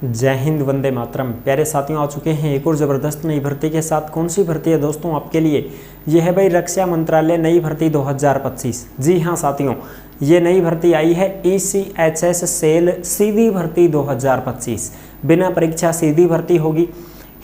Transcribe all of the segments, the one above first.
जय हिंद, वंदे मातरम। प्यारे साथियों, आ चुके हैं एक और ज़बरदस्त नई भर्ती के साथ। कौन सी भर्ती है दोस्तों आपके लिए? ये है भाई रक्षा मंत्रालय नई भर्ती 2025। जी हाँ साथियों, ये नई भर्ती आई है ECHS सेल सीधी भर्ती 2025। बिना परीक्षा सीधी भर्ती होगी।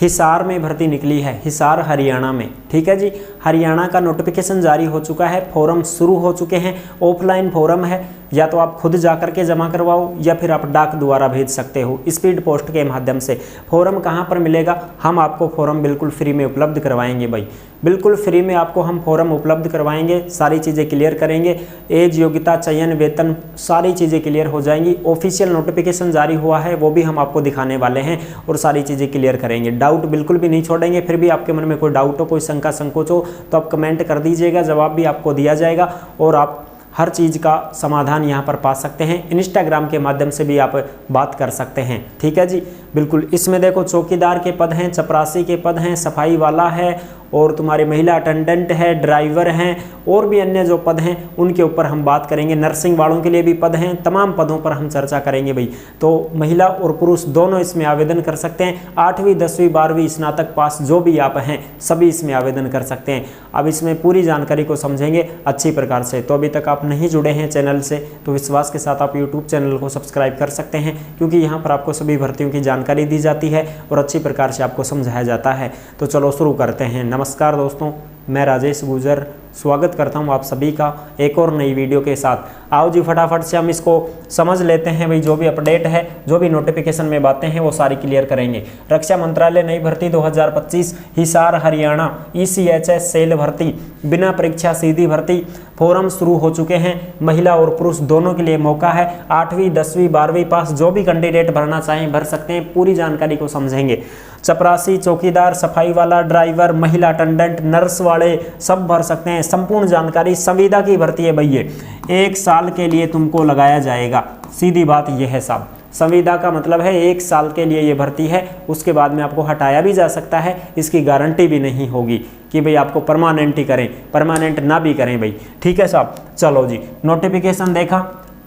हिसार में भर्ती निकली है, हिसार हरियाणा में। ठीक है जी, हरियाणा का नोटिफिकेशन जारी हो चुका है, फॉर्म शुरू हो चुके हैं। ऑफलाइन फॉर्म है, या तो आप खुद जा करके जमा करवाओ या फिर आप डाक द्वारा भेज सकते हो स्पीड पोस्ट के माध्यम से। फॉर्म कहाँ पर मिलेगा? हम आपको फॉर्म बिल्कुल फ्री में उपलब्ध करवाएंगे भाई, बिल्कुल फ्री में आपको हम फॉर्म उपलब्ध करवाएंगे। सारी चीज़ें क्लियर करेंगे, एज, योग्यता, चयन, वेतन, सारी चीज़ें क्लियर हो जाएंगी। ऑफिशियल नोटिफिकेशन जारी हुआ है, वो भी हम आपको दिखाने वाले हैं और सारी चीज़ें क्लियर करेंगे। डाउट बिल्कुल भी नहीं छोड़ेंगे। फिर भी आपके मन में कोई डाउट हो, कोई शंका संकोच हो तो आप कमेंट कर दीजिएगा, जवाब भी आपको दिया जाएगा और आप हर चीज़ का समाधान यहाँ पर पा सकते हैं। इंस्टाग्राम के माध्यम से भी आप बात कर सकते हैं। ठीक है जी, बिल्कुल। इसमें देखो चौकीदार के पद हैं, चपरासी के पद हैं, सफाई वाला है और तुम्हारे महिला अटेंडेंट है, ड्राइवर हैं और भी अन्य जो पद हैं उनके ऊपर हम बात करेंगे। नर्सिंग वालों के लिए भी पद हैं, तमाम पदों पर हम चर्चा करेंगे भाई। तो महिला और पुरुष दोनों इसमें आवेदन कर सकते हैं। 8वीं 10वीं 12वीं स्नातक पास जो भी आप हैं सभी इसमें आवेदन कर सकते हैं। अब इसमें पूरी जानकारी को समझेंगे अच्छी प्रकार से। तो अभी तक आप नहीं जुड़े हैं चैनल से तो विश्वास के साथ आप यूट्यूब चैनल को सब्सक्राइब कर सकते हैं, क्योंकि यहाँ पर आपको सभी भर्तियों की जानकारी दी जाती है और अच्छी प्रकार से आपको समझाया जाता है। तो चलो शुरू करते हैं। नमस्कार दोस्तों, मैं राजेश गुजर स्वागत करता हूं आप सभी का एक और नई वीडियो के साथ। आओ जी फटाफट से हम इसको समझ लेते हैं भाई। जो भी अपडेट है, जो भी नोटिफिकेशन में बातें हैं वो सारी क्लियर करेंगे। रक्षा मंत्रालय नई भर्ती 2025 हिसार हरियाणा ECHS सेल भर्ती, बिना परीक्षा सीधी भर्ती। फॉर्म शुरू हो चुके हैं। महिला और पुरुष दोनों के लिए मौका है। 8वीं 10वीं 12वीं पास जो भी कैंडिडेट भरना चाहें भर सकते हैं। पूरी जानकारी को समझेंगे। चपरासी, चौकीदार, सफाई वाला, ड्राइवर, महिला अटेंडेंट, नर्स वाले सब भर सकते हैं। संपूर्ण जानकारी। संविदा की भर्ती है भाई, ये 1 साल के लिए तुमको लगाया जाएगा। सीधी बात यह है साहब, संविदा का मतलब है 1 साल के लिए ये भर्ती है। उसके बाद में आपको हटाया भी जा सकता है, इसकी गारंटी भी नहीं होगी कि भाई आपको परमानेंट ही करें, परमानेंट ना भी करें भाई। ठीक है साहब, चलो जी। नोटिफिकेशन देखा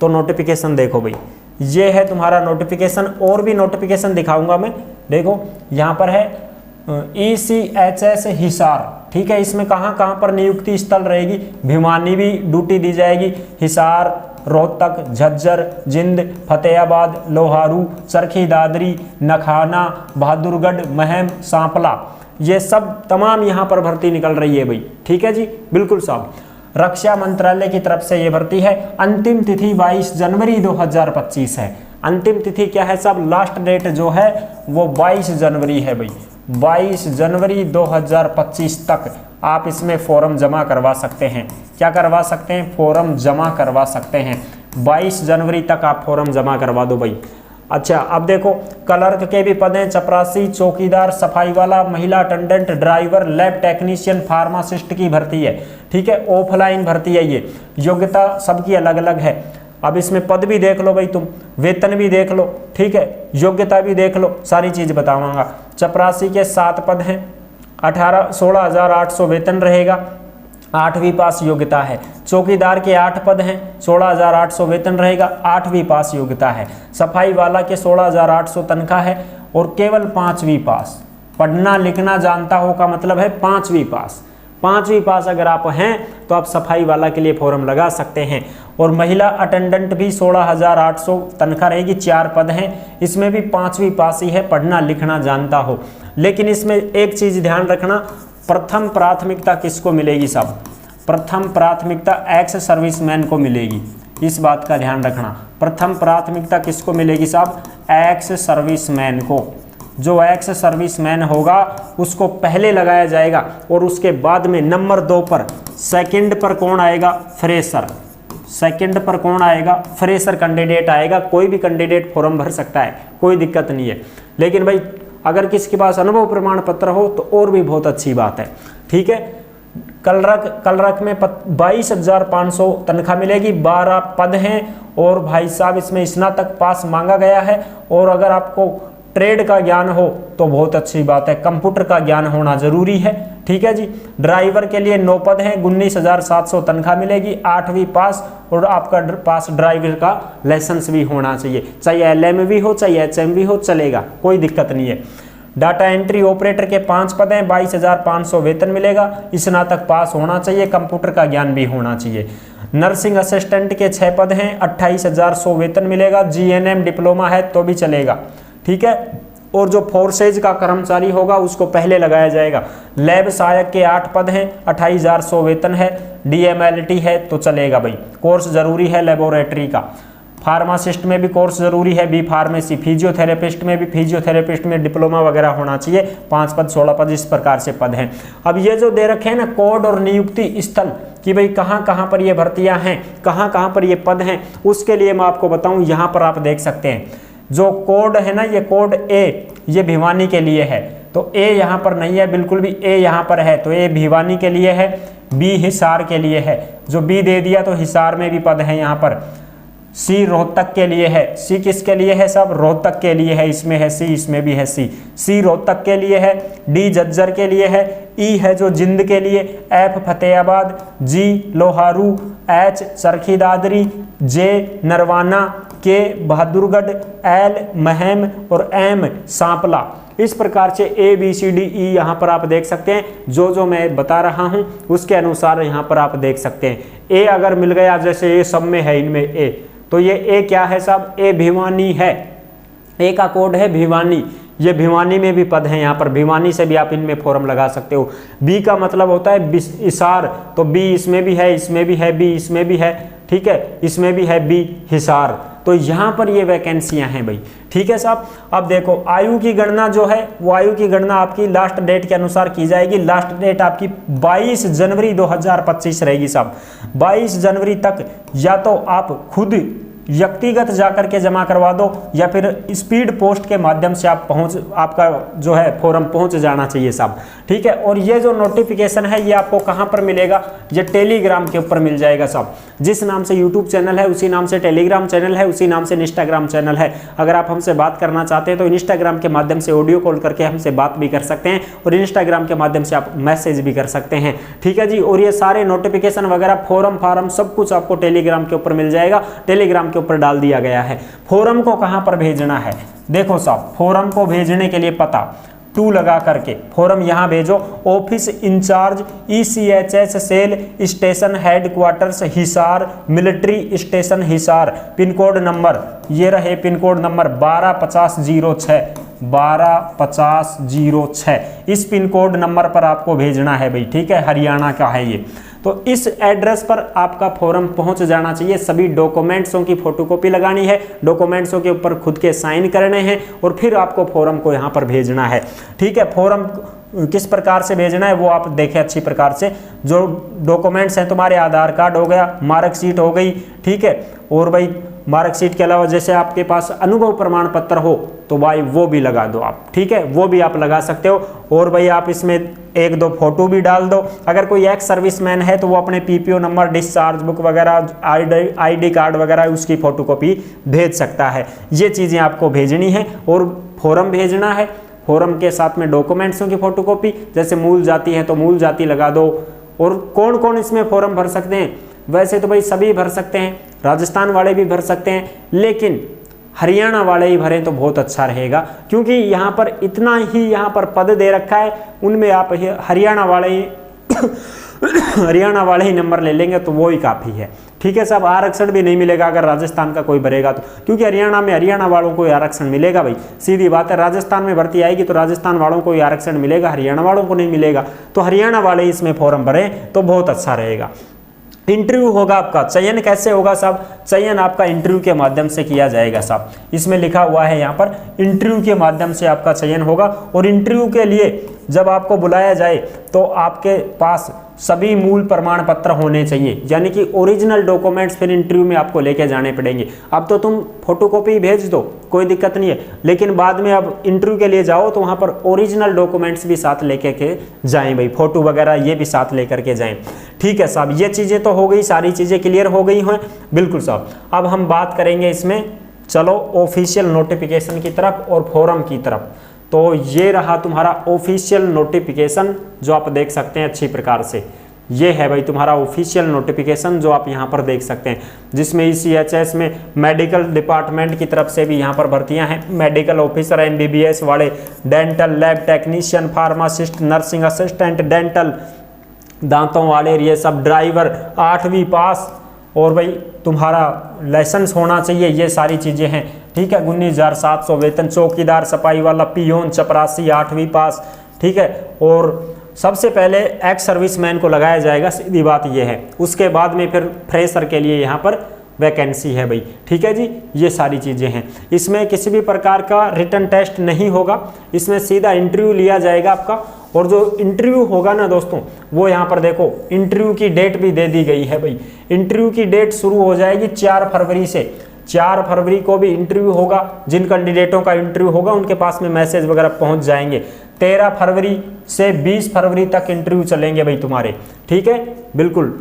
तो नोटिफिकेशन देखो भाई, ये है तुम्हारा नोटिफिकेशन। और भी नोटिफिकेशन दिखाऊंगा मैं। देखो यहाँ पर है ECHS हिसार। ठीक है, इसमें कहाँ कहाँ पर नियुक्ति स्थल रहेगी? भिवानी भी ड्यूटी दी जाएगी, हिसार, रोहतक, झज्जर, जिंद, फतेहाबाद, लोहारू, चरखी दादरी, नखाना, बहादुरगढ़, महम, सांपला, ये सब तमाम यहाँ पर भर्ती निकल रही है भाई। ठीक है जी, बिल्कुल साहब। रक्षा मंत्रालय की तरफ से ये भर्ती है। अंतिम तिथि 22 जनवरी 2025 है। अंतिम तिथि क्या है साहब? लास्ट डेट जो है वो 22 जनवरी है भाई। 22 जनवरी 2025 तक आप इसमें फॉर्म जमा करवा सकते हैं। क्या करवा सकते हैं? फॉर्म जमा करवा सकते हैं। 22 जनवरी तक आप फॉर्म जमा करवा दो भाई। अच्छा, अब देखो क्लर्क के भी पद हैं। चपरासी, चौकीदार, सफाई वाला, महिला attendant, driver, lab technician, pharmacist की भर्ती है। ठीक है, ऑफलाइन भर्ती है ये। योग्यता सबकी अलग अलग है। अब इसमें पद भी देख लो भाई तुम, वेतन भी देख लो। ठीक है, योग्यता भी देख लो, सारी चीज बताऊंगा। चपरासी के 7 पद हैं। 16,800 वेतन रहेगा। 8वीं पास योग्यता है। चौकीदार के 8 पद हैं। 16,800 वेतन रहेगा। 8वीं पास योग्यता है। सफाई वाला के 16,800 तनख्वाह है और केवल 5वीं पास। पढ़ना लिखना जानता हो का मतलब है 5वीं पास। 5वीं पास अगर आप हैं तो आप सफाई वाला के लिए फॉर्म लगा सकते हैं। और महिला अटेंडेंट भी 16,800 तनख्वाह रहेगी। 4 पद हैं। इसमें भी 5वीं पास ही है, पढ़ना लिखना जानता हो। लेकिन इसमें एक चीज ध्यान रखना, प्रथम प्राथमिकता किसको मिलेगी साहब? प्रथम प्राथमिकता एक्स सर्विसमैन को मिलेगी। इस बात का ध्यान रखना। प्रथम प्राथमिकता किसको मिलेगी साहब? एक्स सर्विसमैन को। जो एक्स सर्विसमैन होगा उसको पहले लगाया जाएगा और उसके बाद में नंबर 2 पर, सेकंड पर कौन आएगा? फ्रेशर। सेकंड पर कौन आएगा? फ्रेशर कैंडिडेट आएगा। कोई भी कैंडिडेट फॉर्म भर सकता है, कोई दिक्कत नहीं है। लेकिन भाई अगर किसी के पास अनुभव प्रमाण पत्र हो तो और भी बहुत अच्छी बात है। ठीक है, कलरक में 22,500 तनख्वाह मिलेगी। 12 पद हैं और भाई साहब इसमें स्नातक पास मांगा गया है। और अगर आपको ट्रेड का ज्ञान हो तो बहुत अच्छी बात है, कंप्यूटर का ज्ञान होना जरूरी है। ठीक है जी। ड्राइवर के लिए 9 पद हैं, 19,700 तनख्वाह मिलेगी, 8वीं पास और आपका पास ड्राइवर का लाइसेंस भी होना चाहिए, चाहे LM भी हो चाहे HM भी हो, चलेगा, कोई दिक्कत नहीं है। डाटा एंट्री ऑपरेटर के 5 पद हैं, 22,500 वेतन मिलेगा, स्नातक पास होना चाहिए, कंप्यूटर का ज्ञान भी होना चाहिए। नर्सिंग असिस्टेंट के 6 पद हैं, 28,100 वेतन मिलेगा, GNM डिप्लोमा है तो भी चलेगा। ठीक है। और जो फोर्सेज का कर्मचारी होगा उसको पहले लगाया जाएगा। लैब सहायक के 8 पद हैं, 28,100 वेतन है, DMLT है तो चलेगा भाई, कोर्स जरूरी है लेबोरेटरी का। फार्मासिस्ट में भी कोर्स जरूरी है, B फार्मेसी। फिजियोथेरेपिस्ट में भी, फिजियोथेरेपिस्ट में डिप्लोमा वगैरह होना चाहिए। 5 पद 16 पद इस प्रकार से पद हैं। अब ये जो दे रखे हैं ना कोड और नियुक्ति स्थल कि भाई कहाँ कहाँ पर ये भर्तियां हैं, कहाँ कहाँ पर ये पद हैं, उसके लिए मैं आपको बताऊं, यहाँ पर आप देख सकते हैं जो कोड है ना, ये कोड A ये भिवानी के लिए है, तो A यहाँ पर नहीं है बिल्कुल भी, A यहाँ पर है तो A भिवानी के लिए है, B हिसार के लिए है, जो B दे दिया तो हिसार में भी पद है यहाँ पर। C रोहतक के लिए है, C किसके लिए है सब, रोहतक के लिए है, इसमें है C, इसमें भी है C रोहतक के लिए है, D झज्जर के लिए है, E है जो जिंद के लिए, F Fatehabad, G Loharu, H Charkhi Dadri, J Narwana, K Bahadurgarh, L Meham और M सांपला। इस प्रकार से ABCDE यहाँ पर आप देख सकते हैं, जो मैं बता रहा हूँ उसके अनुसार यहाँ पर आप देख सकते हैं। A अगर मिल गया, जैसे ये सब में है इनमें A, तो ये A क्या है साहब, A भिवानी है, A का कोड है भिवानी, ये भिवानी में भी पद हैं यहाँ पर, भिवानी से भी आप इनमें फॉर्म लगा सकते हो। B का मतलब होता है हिसार, तो B इसमें भी है, इसमें भी है, B इसमें भी है, ठीक है, इसमें भी है B हिसार, तो यहाँ पर ये वैकेंसियां हैं भाई। ठीक है साहब। अब देखो आयु की गणना जो है वो आयु की गणना आपकी लास्ट डेट के अनुसार की जाएगी। लास्ट डेट आपकी 22 जनवरी 2025 रहेगी साहब। 22 जनवरी तक या तो आप खुद व्यक्तिगत जाकर के जमा करवा दो या फिर स्पीड पोस्ट के माध्यम से आपका जो है फॉर्म पहुंच जाना चाहिए साहब। ठीक है। और ये जो नोटिफिकेशन है ये आपको कहां पर मिलेगा, ये टेलीग्राम के ऊपर मिल जाएगा साहब। जिस नाम से यूट्यूब चैनल है उसी नाम से टेलीग्राम चैनल है, उसी नाम से इंस्टाग्राम चैनल है। अगर आप हमसे बात करना चाहते हैं तो इंस्टाग्राम के माध्यम से ऑडियो कॉल करके हमसे बात भी कर सकते हैं और इंस्टाग्राम के माध्यम से आप मैसेज भी कर सकते हैं। ठीक है जी। और ये सारे नोटिफिकेशन वगैरह फॉर्म सब कुछ आपको टेलीग्राम के ऊपर मिल जाएगा, टेलीग्राम के ऊपर डाल दिया गया है। फॉर्म को कहां पर भेजना है, देखो साहब, फॉर्म को भेजने के लिए पता 2 लगा करके फॉर्म यहां भेजो। Office in charge ECHS cell station headquarters Hisar, military station Hisar. Pin code number ये रहे, पिन कोड नंबर 125006, 125006। इस पिन कोड नंबर पर आपको भेजना है भाई। ठीक है। हरियाणा का है ये, तो इस एड्रेस पर आपका फॉर्म पहुंच जाना चाहिए। सभी डॉक्यूमेंट्सों की फोटोकॉपी लगानी है, डॉक्यूमेंट्सों के ऊपर खुद के साइन करने हैं और फिर आपको फॉर्म को यहां पर भेजना है। ठीक है। फॉर्म किस प्रकार से भेजना है वो आप देखें अच्छी प्रकार से। जो डॉक्यूमेंट्स हैं, तुम्हारे आधार कार्ड हो गया, मार्कशीट हो गई, ठीक है, और भाई मार्कशीट के अलावा जैसे आपके पास अनुभव प्रमाण पत्र हो तो भाई वो भी लगा दो आप। ठीक है, वो भी आप लगा सकते हो। और भाई आप इसमें 1-2 फोटो भी डाल दो। अगर कोई एक्स सर्विसमैन है तो वो अपने PPO नंबर, डिस्चार्ज बुक वगैरह, ID कार्ड वगैरह उसकी फोटोकॉपी भेज सकता है। ये चीज़ें आपको भेजनी है और फॉर्म भेजना है। फॉर्म के साथ में डॉक्यूमेंट्सों की फोटोकॉपी, जैसे मूल जाति है तो मूल जाति लगा दो। और कौन कौन इसमें फॉर्म भर सकते हैं, वैसे तो भाई सभी भर सकते हैं, राजस्थान वाले भी भर सकते हैं, लेकिन हरियाणा वाले ही भरें तो बहुत अच्छा रहेगा, क्योंकि यहाँ पर इतना ही यहाँ पर पद दे रखा है, उनमें आप हरियाणा वाले ही हरियाणा वाले ही नंबर ले लेंगे तो वो ही काफ़ी है। ठीक है साहब। आरक्षण भी नहीं मिलेगा अगर राजस्थान का कोई भरेगा तो, क्योंकि हरियाणा में हरियाणा वालों को आरक्षण मिलेगा भाई, सीधी बात है। राजस्थान में भर्ती आएगी तो राजस्थान वालों को आरक्षण मिलेगा, हरियाणा वालों को नहीं मिलेगा। तो हरियाणा वाले इसमें फॉर्म भरें तो बहुत अच्छा रहेगा। इंटरव्यू होगा आपका, चयन कैसे होगा साहब, चयन आपका इंटरव्यू के माध्यम से किया जाएगा साहब। इसमें लिखा हुआ है यहाँ पर इंटरव्यू के माध्यम से आपका चयन होगा। और इंटरव्यू के लिए जब आपको बुलाया जाए तो आपके पास सभी मूल प्रमाण पत्र होने चाहिए, यानी कि ओरिजिनल डॉक्यूमेंट्स फिर इंटरव्यू में आपको लेके जाने पड़ेंगे। अब तो तुम फोटोकॉपी भेज दो, कोई दिक्कत नहीं है, लेकिन बाद में अब इंटरव्यू के लिए जाओ तो वहाँ पर ओरिजिनल डॉक्यूमेंट्स भी साथ लेके के जाएं भाई, फोटो वगैरह ये भी साथ लेकर के जाएं। ठीक है साहब। ये चीज़ें तो हो गई, सारी चीज़ें क्लियर हो गई हैं। बिल्कुल साहब। अब हम बात करेंगे इसमें चलो ऑफिशियल नोटिफिकेशन की तरफ और फॉरम की तरफ। तो ये रहा तुम्हारा ऑफिशियल नोटिफिकेशन जो आप देख सकते हैं अच्छी प्रकार से। ये है भाई तुम्हारा ऑफिशियल नोटिफिकेशन जो आप यहाँ पर देख सकते हैं, जिसमें ECHS में मेडिकल डिपार्टमेंट की तरफ से भी यहाँ पर भर्तियाँ हैं। मेडिकल ऑफिसर, MBBS वाले, dental lab technician, pharmacist, nursing assistant, dental दांतों वाले, ये सब, ड्राइवर, 8वीं पास, और भाई तुम्हारा लाइसेंस होना चाहिए, ये सारी चीज़ें हैं। ठीक है, 19,700 वेतन, चौकीदार, सफाई वाला, पियोन, चपरासी, 8वीं पास। ठीक है, और सबसे पहले एक्स सर्विसमैन को लगाया जाएगा, सीधी बात ये है। उसके बाद में फिर फ्रेशर के लिए यहाँ पर वैकेंसी है भाई। ठीक है जी, ये सारी चीज़ें हैं। इसमें किसी भी प्रकार का रिटन टेस्ट नहीं होगा, इसमें सीधा इंटरव्यू लिया जाएगा आपका। और जो इंटरव्यू होगा ना दोस्तों, वो यहाँ पर देखो इंटरव्यू की डेट भी दे दी गई है भाई। इंटरव्यू की डेट शुरू हो जाएगी 4 फरवरी से। 4 फरवरी को भी इंटरव्यू होगा। जिन कैंडिडेटों का इंटरव्यू होगा उनके पास में मैसेज वगैरह पहुंच जाएंगे। 13 फरवरी से 20 फरवरी तक इंटरव्यू चलेंगे भाई तुम्हारे। ठीक है, बिल्कुल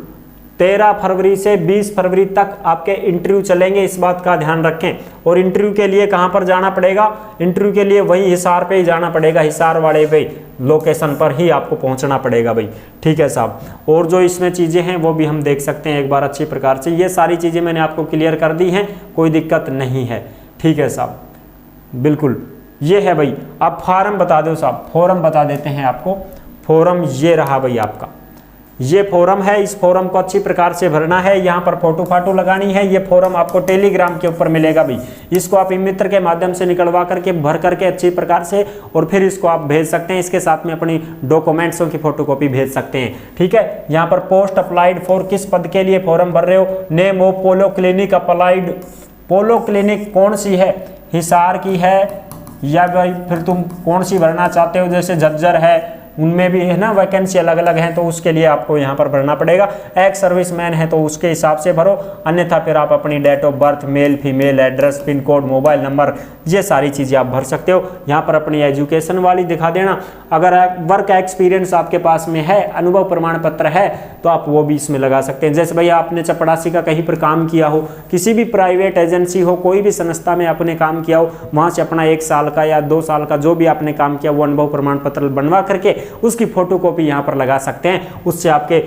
13 फरवरी से 20 फरवरी तक आपके इंटरव्यू चलेंगे, इस बात का ध्यान रखें। और इंटरव्यू के लिए कहाँ पर जाना पड़ेगा? इंटरव्यू के लिए वही हिसार पे ही जाना पड़ेगा, हिसार वाले पे लोकेशन पर ही आपको पहुंचना पड़ेगा भाई। ठीक है साहब, और जो इसमें चीज़ें हैं वो भी हम देख सकते हैं एक बार अच्छी प्रकार से। ये सारी चीज़ें मैंने आपको क्लियर कर दी हैं, कोई दिक्कत नहीं है। ठीक है साहब, बिल्कुल ये है भाई। आप फॉर्म बता दो साहब, फॉर्म बता देते हैं आपको। फॉर्म ये रहा भाई आपका, ये फॉर्म है। इस फॉर्म को अच्छी प्रकार से भरना है, यहाँ पर फोटो फाटो लगानी है। ये फॉर्म आपको टेलीग्राम के ऊपर मिलेगा भाई। इसको आप मित्र के माध्यम से निकलवा करके भर करके अच्छी प्रकार से, और फिर इसको आप भेज सकते हैं। इसके साथ में अपनी डॉक्यूमेंट्सों की फोटोकॉपी भेज सकते हैं। ठीक है, यहाँ पर पोस्ट अप्लाइड फॉर, किस पद के लिए फॉर्म भर रहे हो? Name of polo clinic applied. Polo clinic कौन सी है? हिसार की है, या भाई फिर तुम कौन सी भरना चाहते हो? जैसे झज्जर है, उनमें भी है ना वैकेंसी अलग अलग हैं, तो उसके लिए आपको यहाँ पर भरना पड़ेगा। एक्स सर्विसमैन है तो उसके हिसाब से भरो, अन्यथा फिर आप अपनी date of birth, male female, address, pin code, mobile number, ये सारी चीज़ें आप भर सकते हो। यहाँ पर अपनी एजुकेशन वाली दिखा देना। अगर वर्क एक्सपीरियंस आपके पास में है, अनुभव प्रमाण पत्र है, तो आप वो भी इसमें लगा सकते हैं। जैसे भाई आपने चपरासी का कहीं पर काम किया हो, किसी भी प्राइवेट एजेंसी हो, कोई भी संस्था में आपने काम किया हो, वहाँ से अपना 1 साल का या 2 साल का जो भी आपने काम किया वो अनुभव प्रमाण पत्र बनवा करके उसकी फोटोकॉपी यहाँ पर लगा सकते हैं। उससे आपके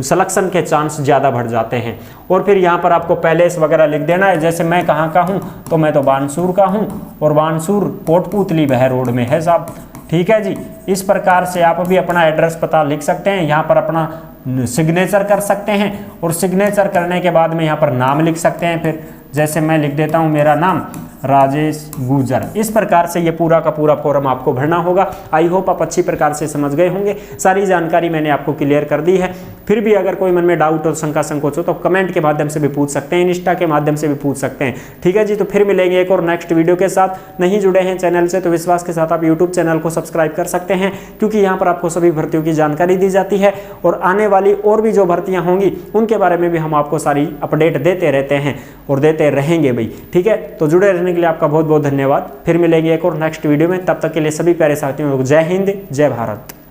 सिलेक्शन के चांस ज़्यादा बढ़ जाते हैं। और फिर यहाँ पर आपको पैलेस वगैरह लिख देना है। जैसे मैं कहाँ का हूँ, तो मैं तो बानसूर का हूँ, और बानसूर कोटपूतली बहर रोड में है साहब। ठीक है जी, इस प्रकार से आप भी अपना एड्रेस पता लिख सकते हैं। यहाँ पर अपना सिग्नेचर कर सकते हैं, और सिग्नेचर करने के बाद में यहाँ पर नाम लिख सकते हैं। फिर जैसे मैं लिख देता हूँ मेरा नाम राजेश गुजर। इस प्रकार से ये पूरा का पूरा फॉर्म आपको भरना होगा। आई होप आप अच्छी प्रकार से समझ गए होंगे। सारी जानकारी मैंने आपको क्लियर कर दी है। फिर भी अगर कोई मन में डाउट और शंका संकोच हो तो कमेंट के माध्यम से भी पूछ सकते हैं, इंस्टा के माध्यम से भी पूछ सकते हैं। ठीक है जी, तो फिर मिलेंगे एक और नेक्स्ट वीडियो के साथ। नहीं जुड़े हैं चैनल से तो विश्वास के साथ आप यूट्यूब चैनल को सब्सक्राइब कर सकते हैं, क्योंकि यहाँ पर आपको सभी भर्तियों की जानकारी दी जाती है, और आने वाली और भी जो भर्तियाँ होंगी उनके बारे में भी हम आपको सारी अपडेट देते रहते हैं और देते रहेंगे भाई। ठीक है, तो जुड़े रहने के लिए आपका बहुत बहुत धन्यवाद। फिर मिलेंगे एक और नेक्स्ट वीडियो में, तब तक के लिए सभी प्यारे साथियों को जय हिंद, जय भारत।